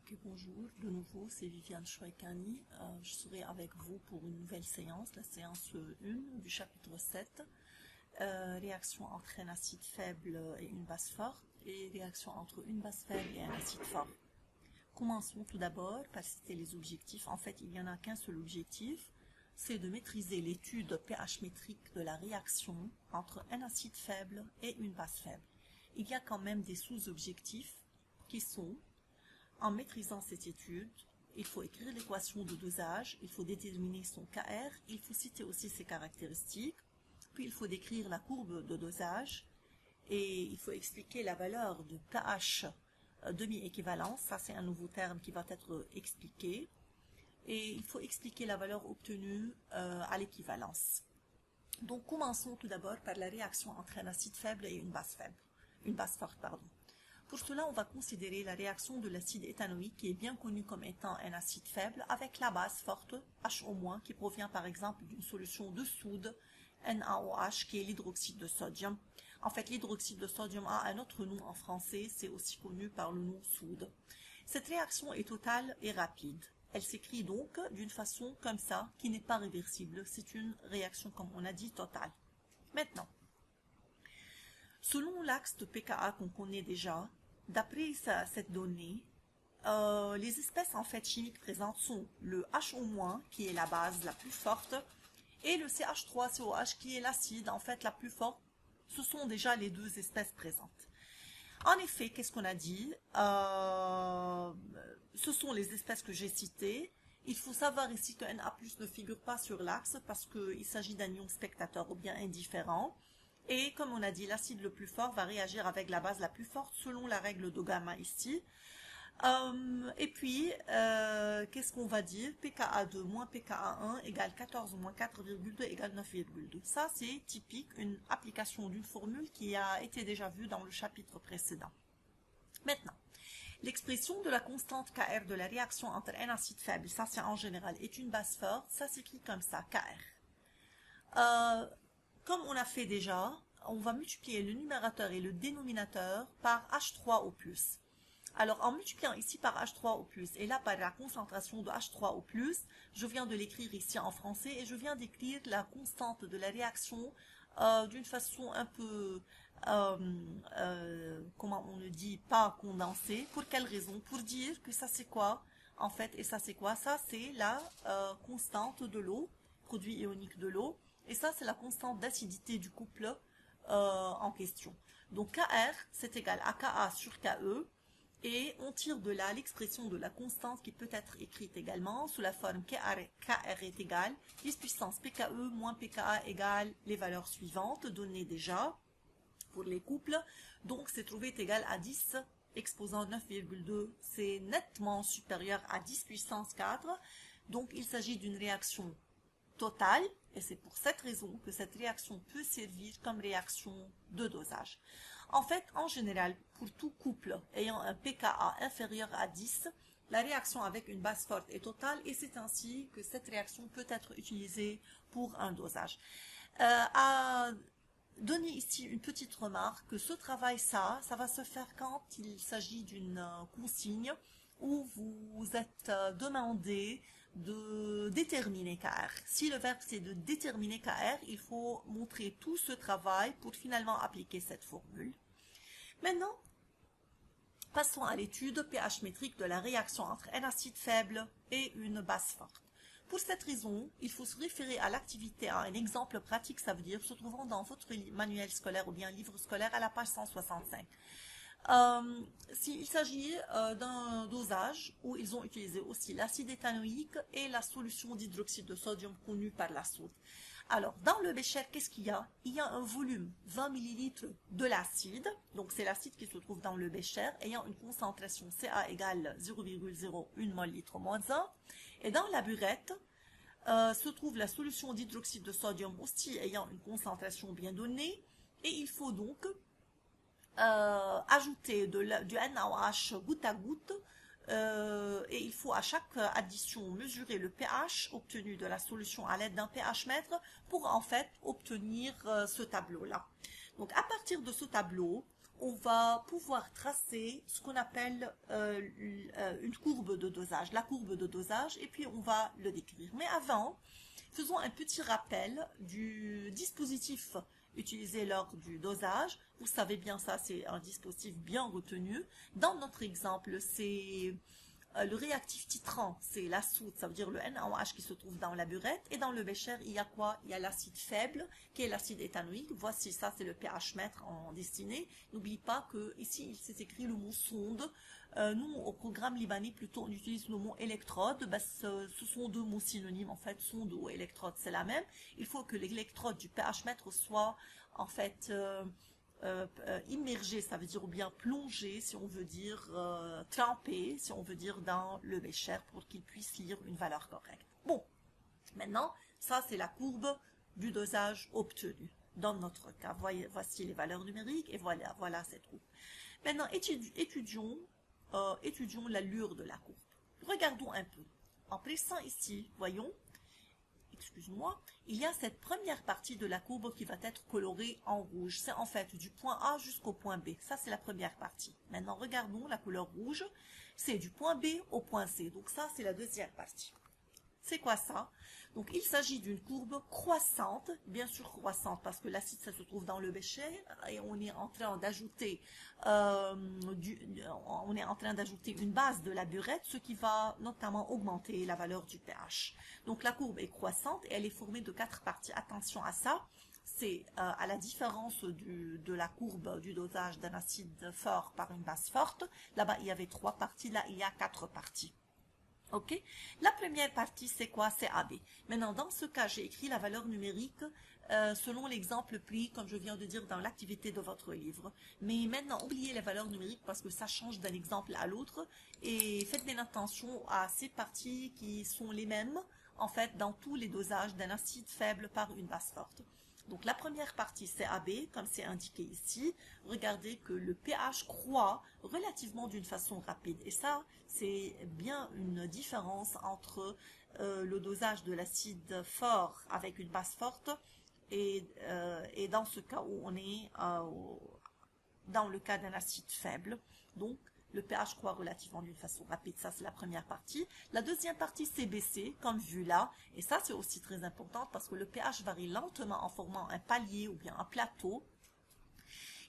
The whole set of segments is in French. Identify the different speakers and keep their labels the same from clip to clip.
Speaker 1: Ok, bonjour, de nouveau c'est Viviane Chouaikani. Je serai avec vous pour une nouvelle séance, la séance 1 du chapitre 7. Réaction entre un acide faible et une base forte, et réaction entre une base faible et un acide fort. Commençons tout d'abord par citer les objectifs. En fait, il n'y en a qu'un seul objectif, c'est de maîtriser l'étude pH métrique de la réaction entre un acide faible et une base faible. Il y a quand même des sous-objectifs qui sont: en maîtrisant cette étude, il faut écrire l'équation de dosage, il faut déterminer son Kr, il faut citer aussi ses caractéristiques, puis il faut décrire la courbe de dosage, et il faut expliquer la valeur de pH demi-équivalence, ça c'est un nouveau terme qui va être expliqué, et il faut expliquer la valeur obtenue à l'équivalence. Donc commençons tout d'abord par la réaction entre un acide faible et une base forte. Pour cela, on va considérer la réaction de l'acide éthanoïque qui est bien connu comme étant un acide faible avec la base forte HO- qui provient par exemple d'une solution de soude NaOH qui est l'hydroxyde de sodium. En fait, l'hydroxyde de sodium a un autre nom en français, c'est aussi connu par le nom soude. Cette réaction est totale et rapide. Elle s'écrit donc d'une façon comme ça qui n'est pas réversible. C'est une réaction, comme on a dit, totale. Maintenant, selon l'axe de pKa qu'on connaît déjà, d'après cette donnée, les espèces en fait chimiques présentes sont le HO- qui est la base la plus forte et le CH3COH qui est l'acide en fait la plus forte. Ce sont déjà les deux espèces présentes. En effet, qu'est-ce qu'on a dit? Ce sont les espèces que j'ai citées. Il faut savoir ici que Na+ ne figure pas sur l'axe parce qu'il s'agit d'un ion spectateur ou bien indifférent. Et comme on a dit, l'acide le plus fort va réagir avec la base la plus forte selon la règle de gamma ici. Et puis, qu'est-ce qu'on va dire? pKa2 moins pKa1 égale 14 moins 4,2 égale 9,2. Ça, c'est typique, une application d'une formule qui a été déjà vue dans le chapitre précédent. Maintenant, l'expression de la constante Kr de la réaction entre un acide faible, ça c'est en général, est une base forte, ça s'écrit comme ça, Kr. Comme on a fait déjà, on va multiplier le numérateur et le dénominateur par H3 au plus. Alors, en multipliant ici par H3 au plus et là par la concentration de H3 au plus, je viens de l'écrire ici en français et je viens d'écrire la constante de la réaction d'une façon un peu, comment on le dit, pas condensée. Pour quelle raison? Pour dire que ça c'est quoi en fait, et ça c'est quoi? Ça c'est la constante de l'eau, produit ionique de l'eau, et ça c'est la constante d'acidité du couple en question. Donc Kr c'est égal à Ka sur Ke. Et on tire de là l'expression de la constante qui peut être écrite également sous la forme Kr est égal 10 puissance pKe moins pKa égale les valeurs suivantes données déjà pour les couples. Donc c'est trouvé égal à 10 exposant 9,2. C'est nettement supérieur à 10 puissance 4. Donc il s'agit d'une réaction totale et c'est pour cette raison que cette réaction peut servir comme réaction de dosage. En fait, en général, pour tout couple ayant un pKa inférieur à 10, la réaction avec une base forte est totale et c'est ainsi que cette réaction peut être utilisée pour un dosage. À donner ici une petite remarque, que ce travail, ça va se faire quand il s'agit d'une consigne où vous êtes demandé de déterminer Kr. Si le verbe c'est de déterminer Kr, il faut montrer tout ce travail pour finalement appliquer cette formule. Maintenant, passons à l'étude pH métrique de la réaction entre un acide faible et une base forte. Pour cette raison, il faut se référer à l'activité, à un exemple pratique, ça veut dire se trouvant dans votre manuel scolaire ou bien livre scolaire à la page 165. S'il s'agit d'un dosage où ils ont utilisé aussi l'acide éthanoïque et la solution d'hydroxyde de sodium connue par la soude. Alors, dans le bécher, qu'est-ce qu'il y a? Il y a un volume 20 ml de l'acide, donc c'est l'acide qui se trouve dans le bécher, ayant une concentration Ca égale 0,01 mol litre moins 1. Et dans la burette, se trouve la solution d'hydroxyde de sodium aussi ayant une concentration bien donnée. Et il faut donc ajouter du NaOH goutte à goutte et il faut à chaque addition mesurer le pH obtenu de la solution à l'aide d'un pH mètre pour en fait obtenir ce tableau là. Donc à partir de ce tableau on va pouvoir tracer ce qu'on appelle une courbe de dosage, la courbe de dosage, et puis on va le décrire. Mais avant, faisons un petit rappel du dispositif utilisé lors du dosage. Vous savez bien, ça c'est un dispositif bien retenu. Dans notre exemple, c'est le réactif titrant, c'est la soude, ça veut dire le NaOH qui se trouve dans la burette. Et dans le bécher, il y a quoi? Il y a l'acide faible, qui est l'acide éthanoïque. Voici, ça c'est le pH mètre en destinée. N'oublie pas que ici, il s'est écrit le mot sonde. Nous, au programme libanais, plutôt, on utilise le mot électrode. Ben, ce sont deux mots synonymes, en fait, sonde ou électrode, c'est la même. Il faut que l'électrode du pH mètre soit, en fait, immergé, ça veut dire ou bien plongé, si on veut dire trempé, si on veut dire dans le bécher pour qu'il puisse lire une valeur correcte. Bon, maintenant, ça c'est la courbe du dosage obtenu. Dans notre cas, voici les valeurs numériques et voilà cette courbe. Maintenant, étudions l'allure de la courbe. Regardons un peu. En pressant ici, voyons, excuse-moi, il y a cette première partie de la courbe qui va être colorée en rouge. C'est en fait du point A jusqu'au point B. Ça, c'est la première partie. Maintenant, regardons la couleur rouge. C'est du point B au point C. Donc ça, c'est la deuxième partie. C'est quoi ça? Donc, il s'agit d'une courbe croissante, bien sûr croissante, parce que l'acide, ça se trouve dans le bécher, et on est en train d'ajouter une base de la burette, ce qui va notamment augmenter la valeur du pH. Donc, la courbe est croissante et elle est formée de 4 parties. Attention à ça, c'est à la différence de la courbe du dosage d'un acide fort par une base forte. Là-bas, il y avait 3 parties, là, il y a 4 parties. Ok, la première partie, c'est quoi? C'est AB. Maintenant, dans ce cas, j'ai écrit la valeur numérique selon l'exemple pris, comme je viens de dire, dans l'activité de votre livre. Mais maintenant, oubliez les valeurs numériques parce que ça change d'un exemple à l'autre. Et faites bien attention à ces parties qui sont les mêmes, en fait, dans tous les dosages d'un acide faible par une base forte. Donc la première partie c'est AB, comme c'est indiqué ici. Regardez que le pH croît relativement d'une façon rapide. Et ça, c'est bien une différence entre le dosage de l'acide fort avec une base forte et dans ce cas où on est dans le cas d'un acide faible. Donc, le pH croît relativement d'une façon rapide, ça c'est la première partie. La deuxième partie c'est baissé, comme vu là, et ça c'est aussi très important parce que le pH varie lentement en formant un palier ou bien un plateau.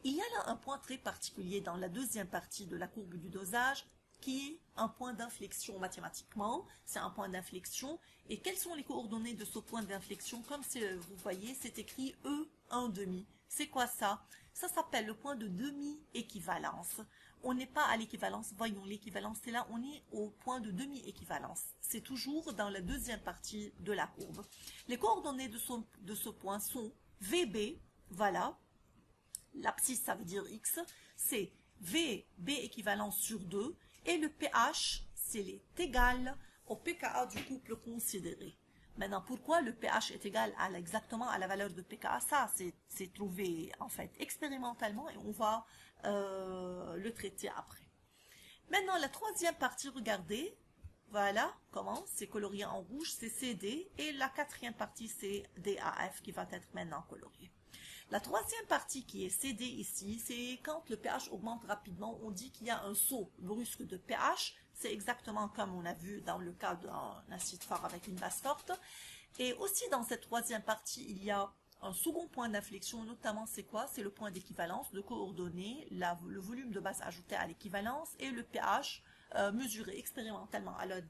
Speaker 1: Il y a là un point très particulier dans la deuxième partie de la courbe du dosage qui est un point d'inflexion mathématiquement, c'est un point d'inflexion. Et quelles sont les coordonnées de ce point d'inflexion? Comme vous voyez, c'est écrit E1,5. C'est quoi ça? Ça s'appelle le point de demi-équivalence. On n'est pas à l'équivalence, voyons l'équivalence, c'est là, on est au point de demi-équivalence. C'est toujours dans la deuxième partie de la courbe. Les coordonnées de ce point sont VB, voilà, l'abscisse ça veut dire X, c'est VB équivalence sur 2, et le pH, c'est égal au pKa du couple considéré. Maintenant, pourquoi le pH est égal exactement à la valeur de pKa? Ça, c'est trouvé en fait expérimentalement et on va le traiter après. Maintenant, la troisième partie, regardez, voilà comment c'est colorié en rouge, c'est CD, et la quatrième partie, c'est DAF qui va être maintenant colorié. La troisième partie qui est CD ici, c'est quand le pH augmente rapidement, on dit qu'il y a un saut brusque de pH. C'est exactement comme on a vu dans le cas d'un acide fort avec une base forte. Et aussi dans cette troisième partie, il y a un second point d'inflexion, notamment c'est quoi? C'est le point d'équivalence de coordonnées, le volume de base ajouté à l'équivalence et le pH mesuré expérimentalement à l'aide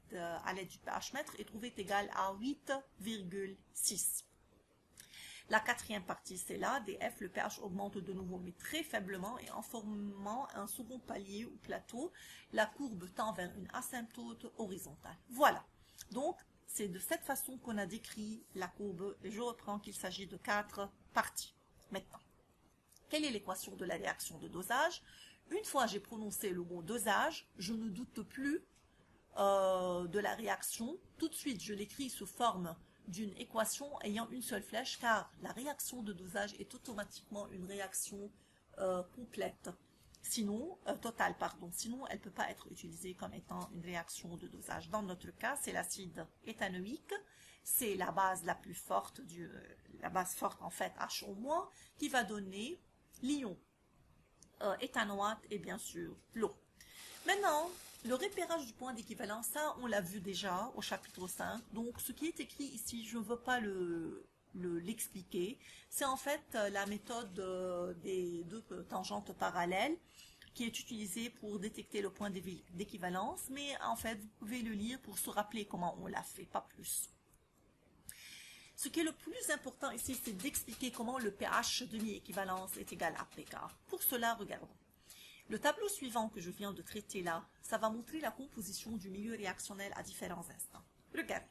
Speaker 1: du pH mètre est trouvé égal à 8,6. La quatrième partie, c'est là, DF, le pH augmente de nouveau, mais très faiblement, et en formant un second palier ou plateau, la courbe tend vers une asymptote horizontale. Voilà. Donc, c'est de cette façon qu'on a décrit la courbe, et je reprends qu'il s'agit de 4 parties. Maintenant, quelle est l'équation de la réaction de dosage? Une fois j'ai prononcé le mot dosage, je ne doute plus de la réaction. Tout de suite, je l'écris sous forme d'une équation ayant une seule flèche, car la réaction de dosage est automatiquement une réaction complète, sinon totale, pardon. Sinon, elle ne peut pas être utilisée comme étant une réaction de dosage. Dans notre cas, c'est l'acide éthanoïque, c'est la base la plus forte, la base forte en fait H au moins, qui va donner l'ion éthanoate et bien sûr l'eau. Maintenant, le repérage du point d'équivalence, ça on l'a vu déjà au chapitre 5. Donc ce qui est écrit ici, je ne veux pas l'expliquer. C'est en fait la méthode des deux tangentes parallèles qui est utilisée pour détecter le point d'équivalence. Mais en fait, vous pouvez le lire pour se rappeler comment on l'a fait, pas plus. Ce qui est le plus important ici, c'est d'expliquer comment le pH demi-équivalence est égal à pK. Pour cela, regardons. Le tableau suivant que je viens de traiter là, ça va montrer la composition du milieu réactionnel à différents instants. Regardez.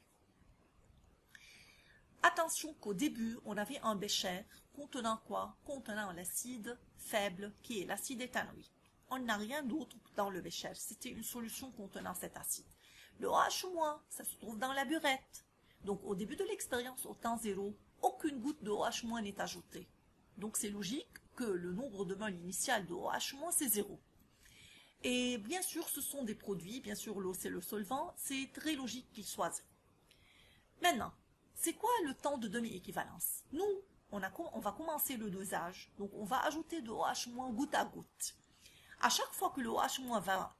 Speaker 1: Attention qu'au début, on avait un bécher contenant quoi? Contenant l'acide faible qui est l'acide éthanoïque. On n'a rien d'autre dans le bécher, c'était une solution contenant cet acide. Le OH-, ça se trouve dans la burette. Donc au début de l'expérience, au temps zéro, aucune goutte de OH- n'est ajoutée. Donc c'est logique que le nombre de moles initial de OH- c'est 0. Et bien sûr, ce sont des produits, bien sûr l'eau c'est le solvant, c'est très logique qu'il soit 0. Maintenant, c'est quoi le temps de demi-équivalence? Nous, on va commencer le dosage, donc on va ajouter de OH- goutte à goutte. À chaque fois que le OH- va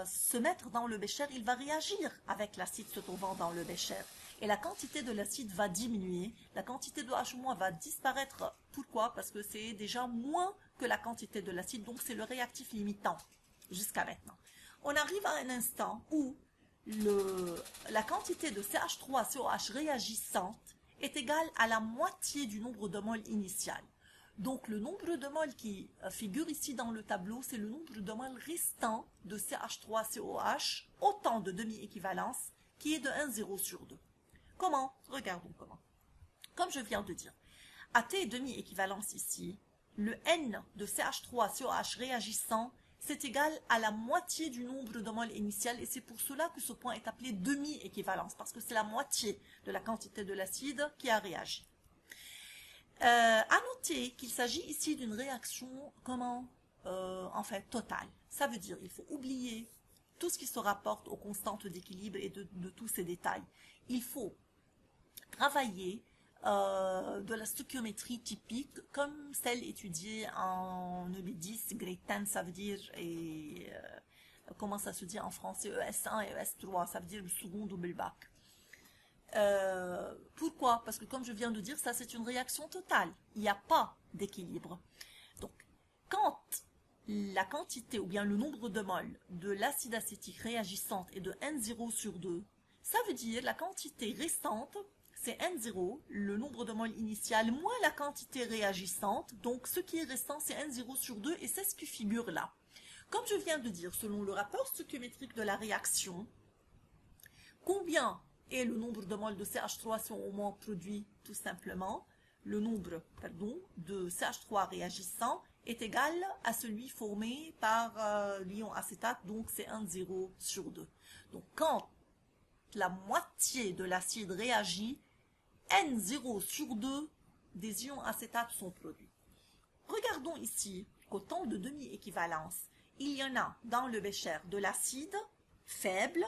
Speaker 1: se mettre dans le bécher, il va réagir avec l'acide se trouvant dans le bécher. Et la quantité de l'acide va diminuer, la quantité de OH- va disparaître. Pourquoi? Parce que c'est déjà moins que la quantité de l'acide, donc c'est le réactif limitant jusqu'à maintenant. On arrive à un instant où la quantité de CH3COH réagissante est égale à la moitié du nombre de moles initial. Donc le nombre de moles qui figure ici dans le tableau, c'est le nombre de moles restant de CH3COH au temps de demi-équivalence qui est de 1,0 sur 2. Comment? Regardons comment. Comme je viens de dire, à T demi-équivalence ici, le N de CH3COH réagissant, c'est égal à la moitié du nombre de moles initial et c'est pour cela que ce point est appelé demi-équivalence, parce que c'est la moitié de la quantité de l'acide qui a réagi. À noter qu'il s'agit ici d'une réaction, en fait, totale. Ça veut dire qu'il faut oublier tout ce qui se rapporte aux constantes d'équilibre et de tous ces détails. Il faut travailler de la stoichiométrie typique comme celle étudiée en EB10, grade 10, ça veut dire, et comment ça se dit en français, ES1 et ES3, ça veut dire le second double bac. Pourquoi? Parce que comme je viens de dire, ça c'est une réaction totale. Il n'y a pas d'équilibre. Donc, quand la quantité ou bien le nombre de moles de l'acide acétique réagissante est de N0 sur 2, ça veut dire la quantité restante, c'est N0, le nombre de moles initial, moins la quantité réagissante. Donc, ce qui est restant, c'est N0 sur 2 et c'est ce qui figure là. Comme je viens de dire, selon le rapport stoichiométrique de la réaction, combien est le nombre de moles de CH3 si on moins produit tout simplement, le nombre de CH3 réagissant est égal à celui formé par l'ion acétate, donc c'est 1,0 sur 2. Donc quand la moitié de l'acide réagit, N0 sur 2 des ions acétates sont produits. Regardons ici qu'au temps de demi-équivalence, il y en a dans le bécher de l'acide faible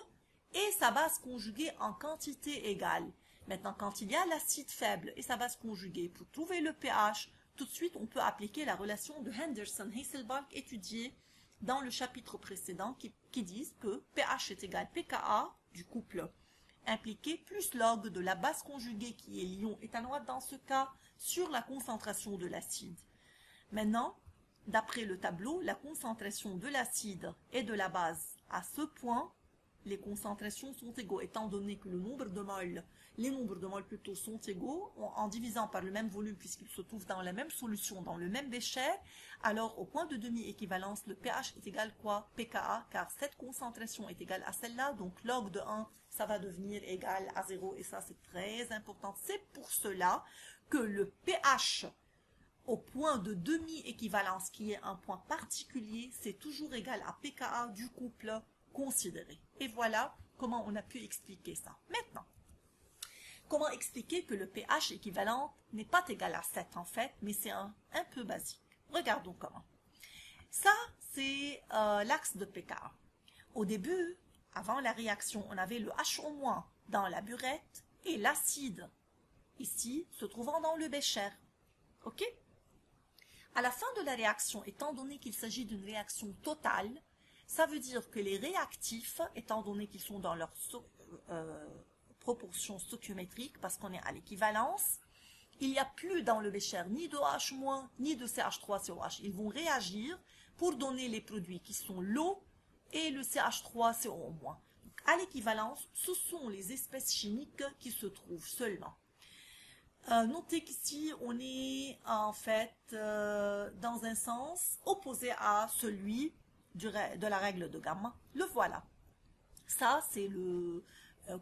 Speaker 1: et sa base conjuguée en quantité égale. Maintenant, quand il y a l'acide faible et sa base conjuguée, pour trouver le pH, tout de suite, on peut appliquer la relation de Henderson-Hasselbalch étudiée dans le chapitre précédent qui disent que pH est égal pKa du couple impliqué plus log de la base conjuguée qui est l'ion éthanoate dans ce cas sur la concentration de l'acide. Maintenant, d'après le tableau, la concentration de l'acide et de la base à ce point, les concentrations sont égaux, étant donné que les nombres de moles plutôt sont égaux, en divisant par le même volume puisqu'ils se trouvent dans la même solution, dans le même bécher, alors au point de demi-équivalence, le pH est égal quoi? pKa, car cette concentration est égale à celle-là, donc log de 1, ça va devenir égal à 0, et ça c'est très important. C'est pour cela que le pH au point de demi-équivalence, qui est un point particulier, c'est toujours égal à pKa du couple considéré. Et voilà comment on a pu expliquer ça. Maintenant, comment expliquer que le pH équivalent n'est pas égal à 7 en fait, mais c'est un peu basique. Regardons comment. Ça, c'est l'axe de pKa. Au début, avant la réaction, on avait le HO- dans la burette et l'acide, ici, se trouvant dans le bécher. OK? À la fin de la réaction, étant donné qu'il s'agit d'une réaction totale, ça veut dire que les réactifs, étant donné qu'ils sont dans leur proportion stoichiométrique, parce qu'on est à l'équivalence, il n'y a plus dans le bécher ni de H- ni de CH3COH. Ils vont réagir pour donner les produits qui sont l'eau et le CH3CO-. À l'équivalence, ce sont les espèces chimiques qui se trouvent seulement. Notez qu'ici, on est en fait dans un sens opposé à celui de la règle de gamma. Le voilà. Ça, c'est le,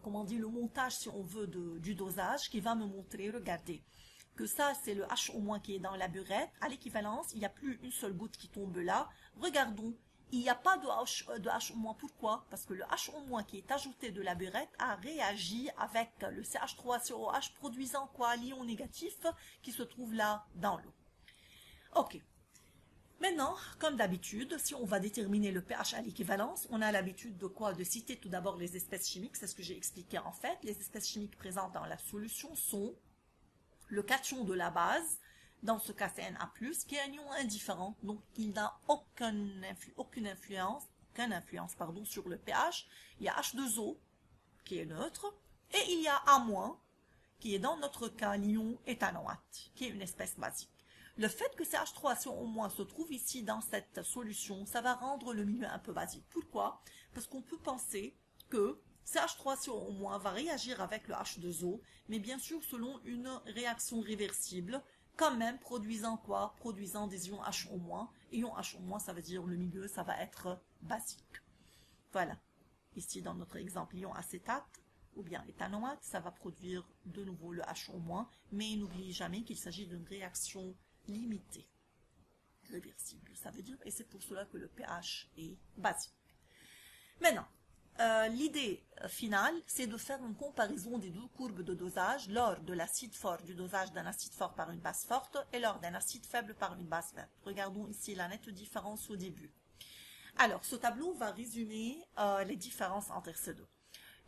Speaker 1: comment dire, le montage, si on veut, du dosage qui va me montrer, regardez, que ça, c'est le H- qui est dans la burette. À l'équivalence, il n'y a plus une seule goutte qui tombe là. Regardons, il n'y a pas de H-. Pourquoi? Parce que le H- qui est ajouté de la burette a réagi avec le CH3COH produisant quoi? L'ion négatif qui se trouve là dans l'eau. Ok. Maintenant, comme d'habitude, si on va déterminer le pH à l'équivalence, on a l'habitude de quoi? De citer tout d'abord les espèces chimiques, c'est ce que j'ai expliqué en fait. Les espèces chimiques présentes dans la solution sont le cation de la base, dans ce cas c'est Na+, qui est un ion indifférent, donc il n'a aucune influence sur le pH. Il y a H2O, qui est neutre, et il y a A-, qui est dans notre cas l'ion éthanoate, qui est une espèce basique. Le fait que CH3CO- se trouve ici dans cette solution, ça va rendre le milieu un peu basique. Pourquoi? Parce qu'on peut penser que CH3CO- va réagir avec le H2O, mais bien sûr selon une réaction réversible, quand même produisant quoi? Produisant des ions H-. Ions H-, ça veut dire le milieu, ça va être basique. Voilà. Ici, dans notre exemple, l'ion acétate, ou bien éthanoate, ça va produire de nouveau le H-, mais n'oubliez jamais qu'il s'agit d'une réaction limitée, réversible, ça veut dire, et c'est pour cela que le pH est basique. Maintenant, l'idée finale, c'est de faire une comparaison des deux courbes de dosage lors de l'acide fort, du dosage d'un acide fort par une base forte, et lors d'un acide faible par une base faible. Regardons ici la nette différence au début. Alors, ce tableau va résumer les différences entre ces deux.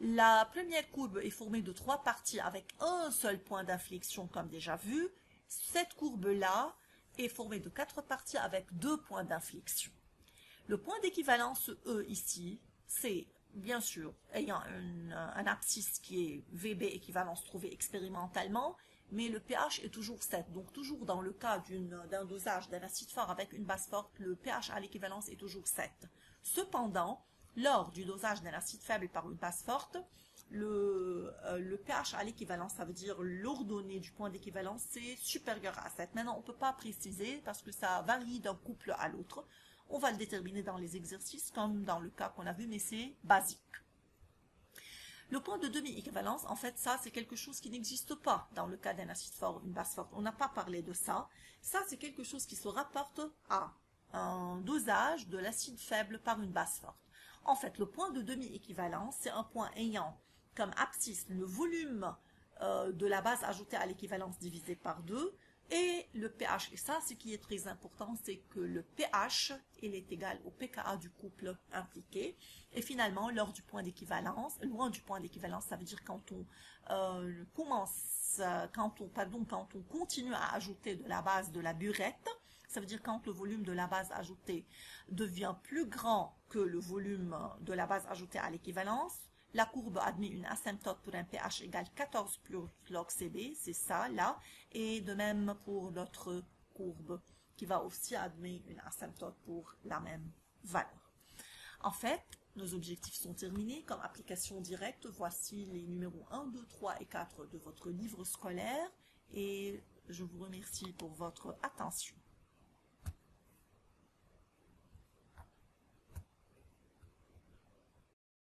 Speaker 1: La première courbe est formée de 3 parties avec un seul point d'inflexion, comme déjà vu. Cette courbe-là est formée de 4 parties avec 2 points d'inflexion. Le point d'équivalence E ici, c'est bien sûr ayant un abscisse qui est VB équivalence trouvée expérimentalement, mais le pH est toujours 7. Donc toujours dans le cas d'un dosage d'un acide fort avec une base forte, le pH à l'équivalence est toujours 7. Cependant, lors du dosage d'un acide faible par une base forte, le pH à l'équivalence, ça veut dire l'ordonnée du point d'équivalence, c'est supérieur à 7. Maintenant, on ne peut pas préciser parce que ça varie d'un couple à l'autre. On va le déterminer dans les exercices comme dans le cas qu'on a vu, mais c'est basique. Le point de demi-équivalence, en fait, ça, c'est quelque chose qui n'existe pas dans le cas d'un acide fort, une base forte. On n'a pas parlé de ça. Ça, c'est quelque chose qui se rapporte à un dosage de l'acide faible par une base forte. En fait, le point de demi-équivalence, c'est un point ayant comme abscisse le volume de la base ajoutée à l'équivalence divisé par 2 et le pH. Et ça, ce qui est très important, c'est que le pH, il est égal au pKa du couple impliqué. Et finalement, lors du point d'équivalence, loin du point d'équivalence, ça veut dire quand on quand on continue à ajouter de la base de la burette, ça veut dire quand le volume de la base ajoutée devient plus grand que le volume de la base ajoutée à l'équivalence, la courbe admet une asymptote pour un pH égale 14 plus log Cb, c'est ça là, et de même pour l'autre courbe qui va aussi admettre une asymptote pour la même valeur. En fait, nos objectifs sont terminés. Comme application directe, voici les numéros 1, 2, 3 et 4 de votre livre scolaire et je vous remercie pour votre attention.